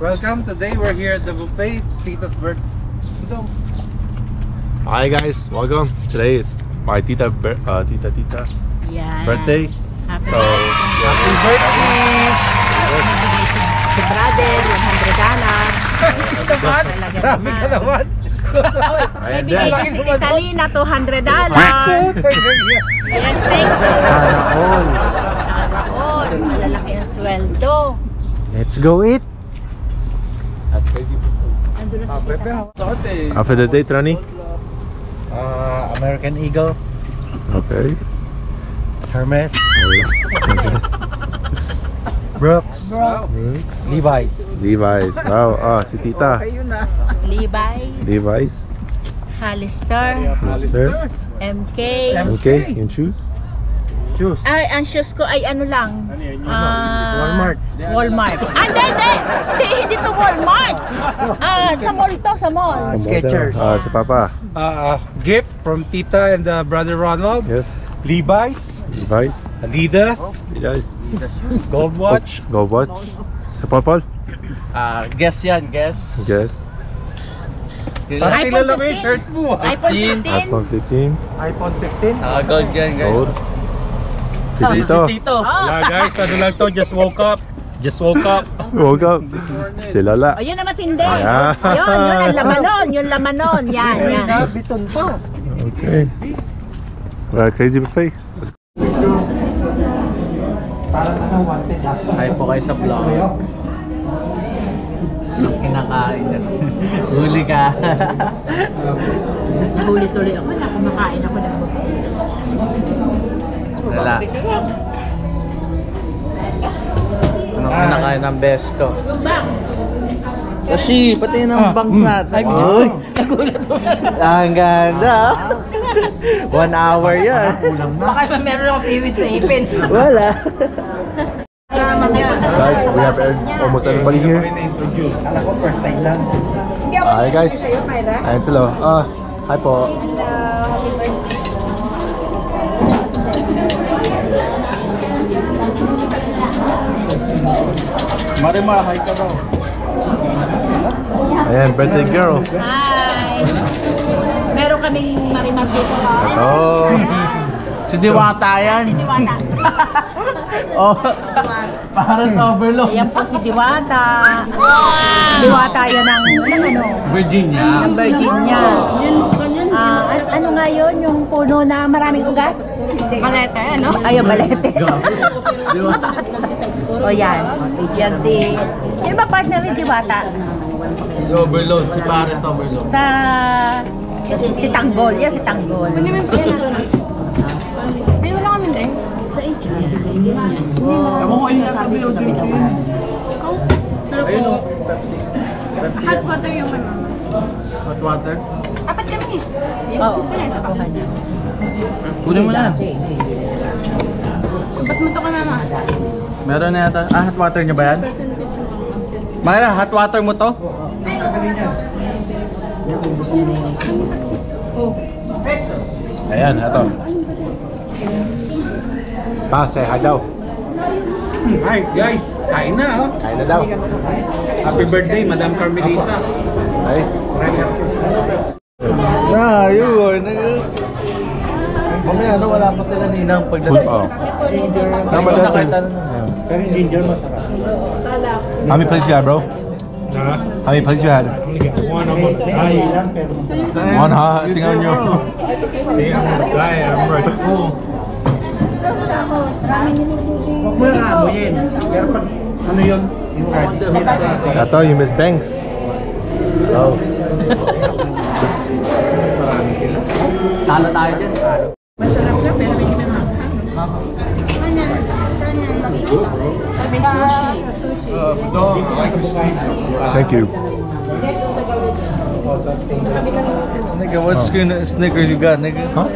Welcome. Today we're here at the buffet. It's Tita's birthday. Hi guys, welcome. Today it's my tita Yes. birthday. Happy So Happy birthday! Si brother, $100. Grabe ka naman! Ayan Bibigay din. ko si Italina, $200. Yes, thank you. Sana all. Sana all. Malalaki ang sweldo. Let's go eat. Ando na si Tita. After the date, Ronnie. American Eagle, Okay. Hermes, Brooks, Levi's. Levi's. Wow. Si Tita. Levi's, Levi's. Hollister, Hollister. MK. Okay, yung shoes. Shoes. Ay, ang shoes ko ay ano lang. Walmart. Walmart. Hindi to Walmart. Sa mall to, sa mall. Skechers. Sa Papa. Gift from Tita and brother Ronald. Yes. Levi's, Levi's. Adidas, Levi's. Gold Watch. Go watch. Sa Paul. Guess yan, guess. Yes. Parang iPhone kilala mo yung 15. shirt mo. iPhone 15. iPhone 15. iPhone 15. Gold yan, guys. Gold. Si Tito. Tito. Yeah guys, ano lang to, just woke up. Woke up. Si Lola. Ayun na matindi. Ayan. Yun ang laman nun. Yung laman nun. Yan. Biton pa. Okay. Well, crazy buffet. Parang ano, wanted ako. Hi po kayo sa vlog. Anong kinakain na? Huli ka. Nahuli tuloy ako. Kumakain ako ng buffet. Wala. Anong kinakain ng best ko? Kasi, pati ng bangs natin. Ay, ang ganda. 1 hour yan. Baka meron akong seaweed sa ipin. Wala. Guys, we have almost everybody here. Alam ko, first time lang. Hi guys. Ayan sila. Hi po. Marimar, hi ka daw. Ayan, birthday girl. Hi! Meron kaming marimar dito. Ito. Si Diwata yan. Si Diwata. Oh, para sa overload. Ayan po si Diwata. Diwata yan ng Virginia. ng Virginia. Ano nga yun? Yung puno na maraming ugat? Balete, ano? Ayun, balete. O yan. Yan si... Sino ba partner ni Diwata? Si overload, si Paris overload. Sa... Si Tanggol. Yan si Tanggol. May wala kami din. Sa HR. Kamu ko yung sabi yung ayun o, Pepsi. Hot water yung ano. Hot water. Apat kami eh. Oo. Isa pa. Kunin mo na. Ba't mo to kay mama? Meron na yata. Hot water niya ba yan? Mayra, hot water mo to? Ayan, ito. Say hi daw. Hi guys, kain na oh. Kain na daw. Happy birthday, Madam Carmelita. Ay. Yun. Mamaya, wala pa sila ninang pagdating. Oo. Number na kahit ano na. Pero yung ginger masarap. How many plates you had, bro? How many plates you had? One of them. Ay lang, pero One, ha? Tingnan nyo. see, I'm ready. Huwag mo na amoyin. Pero pag ano yun, yung card, Ito, yung Miss Banks. Hello. Talo tayo dyan. Masarap na pero may kinamang. Thank you. Nigga, what Snickers you got, nigga? Huh?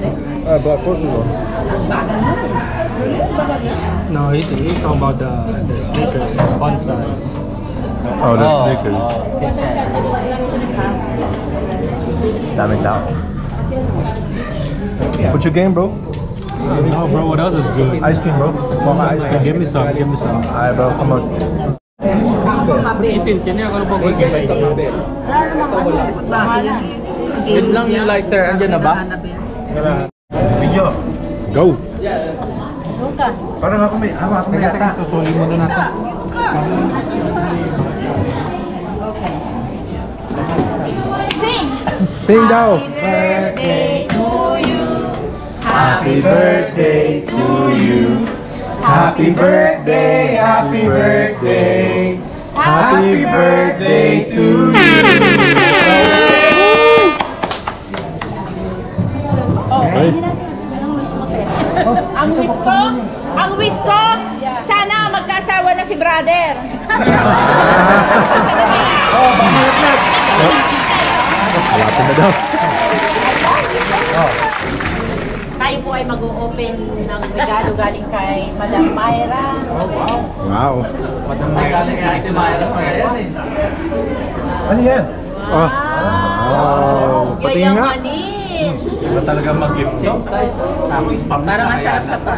Black Forces one. No, he's talking about the Snickers, fun size. Oh, the Snickers. Daming tao. What's your game, bro? No, bro, what else is good? Ice cream, bro. Want my ice cream? Give me some, give me some. Alright, bro, come on. Isin, kanya ako po gagawin. Yun lang yung lighter. Andyan na ba? Video. Go! Parang ako may yata. Susulin mo na natin. Sing daw! Birthday to you. Happy birthday to you. Happy birthday, happy birthday. Happy birthday to you. Ay. Ang wish ko, sana magkasawa na si brother. Malapit na daw. Tayo po ay mag-o-open ng regalo galing kay Madam Myra. Wow. Galing kay Ate Myra. Ano yan? Oh. Wow. Pati nga. Yayamanin. Iba talaga mag-gift to. Parang masarap ka pa.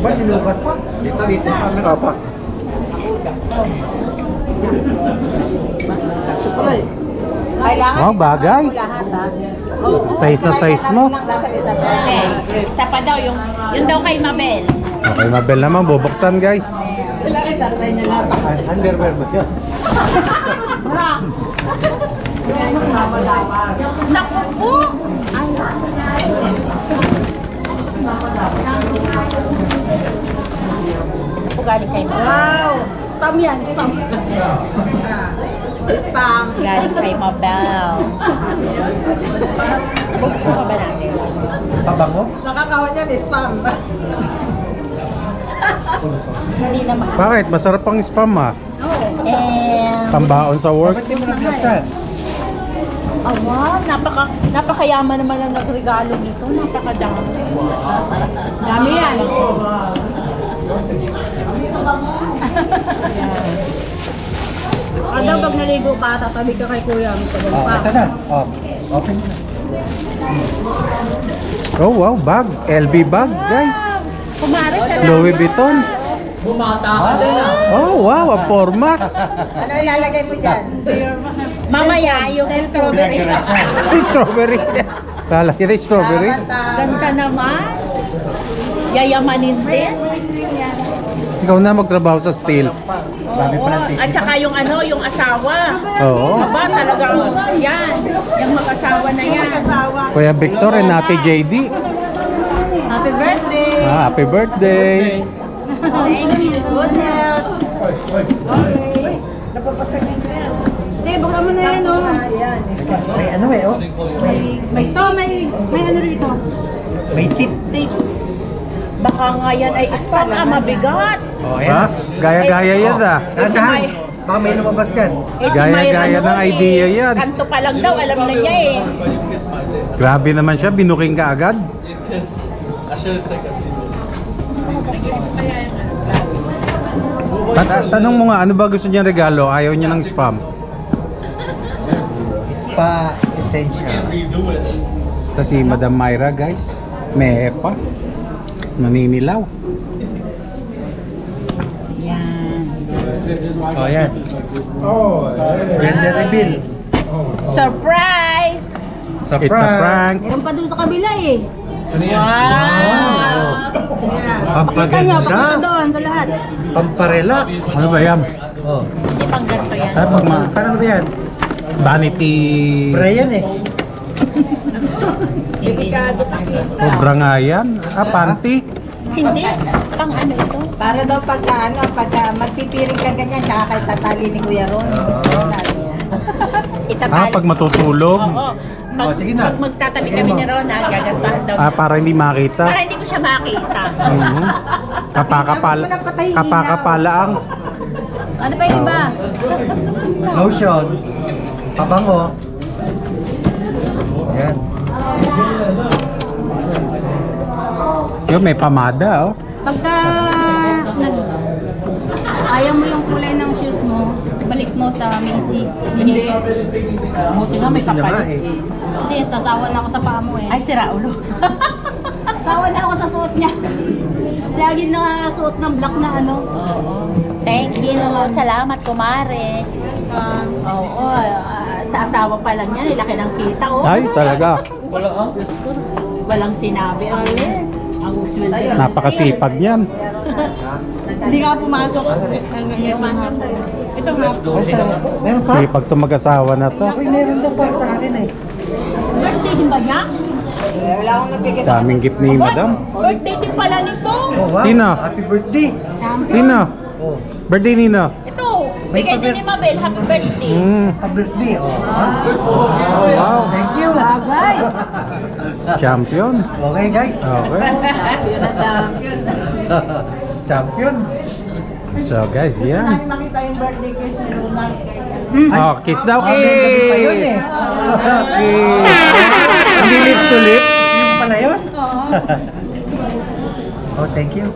Ba, sinukat pa? Dito. Ano pa? Kailangan Oh, bagay. lahat ha. Size na size mo. Okay, isa pa daw yung daw kay Mabel. Okay, Mabel naman. Bubuksan, guys. Underwear ba yan? Naku po! Ako galing kay Mabel. Wow! Spam yan, spam. Spam. Galing kay Mabel. Buksan ka ba natin? Tabango? Nakakawa niyan, spam. Hindi naman. Bakit? Masarap pang spam, ah. And... Pambaon sa work. Bakit mo nag-laptop? Oh, wow, napakayaman naman ang nagregalo nito. Napakadami. Dami yan. Daw pag naligo ka, tatabi ka kay kuya. Oh, ito na. Oh, open na. Oh, wow. Bag. LV bag, guys. Kumari sa Louis Vuitton. Bumata ka din ah. Oh, wow. Ang forma. Ano ilalagay mo dyan? Mamaya, yung strawberry. Strawberry. Kala kita strawberry. Ganda naman. Yayamanin din. Ikaw na magtrabaho sa steel. Oo. At saka yung ano, yung asawa. Oo. Aba, talagang yan. Yung mag-asawa na yan. Kuya Victor and Ate JD. Happy birthday! Ah, happy birthday. Thank you. Good health. Hindi, bukla mo na yan, oh. May ano eh, oh. May ano rito. May tip. Baka nga yan ay spam, mabigat. Oh, Ha? Gaya-gaya yan, ah. Dahan. Baka may lumabas dyan. Eh, si Gaya-gaya Myra ng noon, idea yan. Kanto pa lang daw, alam na niya eh. Grabe naman siya. Binuking ka agad. Tanong mo nga, ano ba gusto niya regalo? Ayaw niya ng spam. Spa essential. Kasi Madam Myra, guys, may pa. Naninilaw. Yan. Oh, yan. Oh, gender reveal. Surprise! It's a prank. Meron pa dun sa kabila eh. Wow! Pakita nyo, pakita Pampaganda. doon sa lahat. Pamparelax. Ano ba yan? Oh. Hindi pang ganito yan. Ay, pag ma- Parang ba yan? vanity. Spray yan eh. Delikado tayo. Sobra nga yan. Ah, panty. Hindi. Pang ano ito? Para daw pagka magpipiring ka ganyan, tsaka kay tatali ni Kuya Ron. Ah, pag matutulog. Oo. Pag, Oh, sige na. pag magtatabi kami ni Ron, gagantahan daw. Ah, para hindi makita. Para hindi ko siya makita. Mhm. Kapakapalaang. Ano pa yung iba? Lotion. Pabango. Yan. Yun, may pamada, oh. Pagka ayaw mo yung kulay ng shoes mo, balik mo sa Macy. Hindi. Buti nga may Gusto niya nga kapalit. eh. Hindi, sasawa na ako sa paa mo eh. Ay, sira ulo. Tawa na ako sa suot niya. Lagi nakasuot ng black na ano. Thank you. Salamat, kumare. Oo, sa asawa pa lang yan, laki ng kita. Oh. Ay, talaga. Walang sinabi. Ang sweldo. Napakasipag niyan. Hindi nga pumasok. Ito nga. Meron pa? Sipag to mag-asawa na to. Ay, meron daw pa sa akin eh. Birthday din ba niya? Wala akong nabigay sa Daming gift ni madam. Birthday din pala nito. Oh, wow. Sino? Happy birthday. Sino? Oh, Birthday nino? Ito, bigay din ni Mabel. Happy birthday. happy birthday. Oh. Wow. Thank you. Bagay. Champion. Okay, guys. Okay. Champion. So guys, yan. Makita yung birthday kiss ni Ronald. Oh, kiss daw. Gabi pa yun eh. Kiss. Hindi lips to lips. Yung pala yun? Oh, thank you.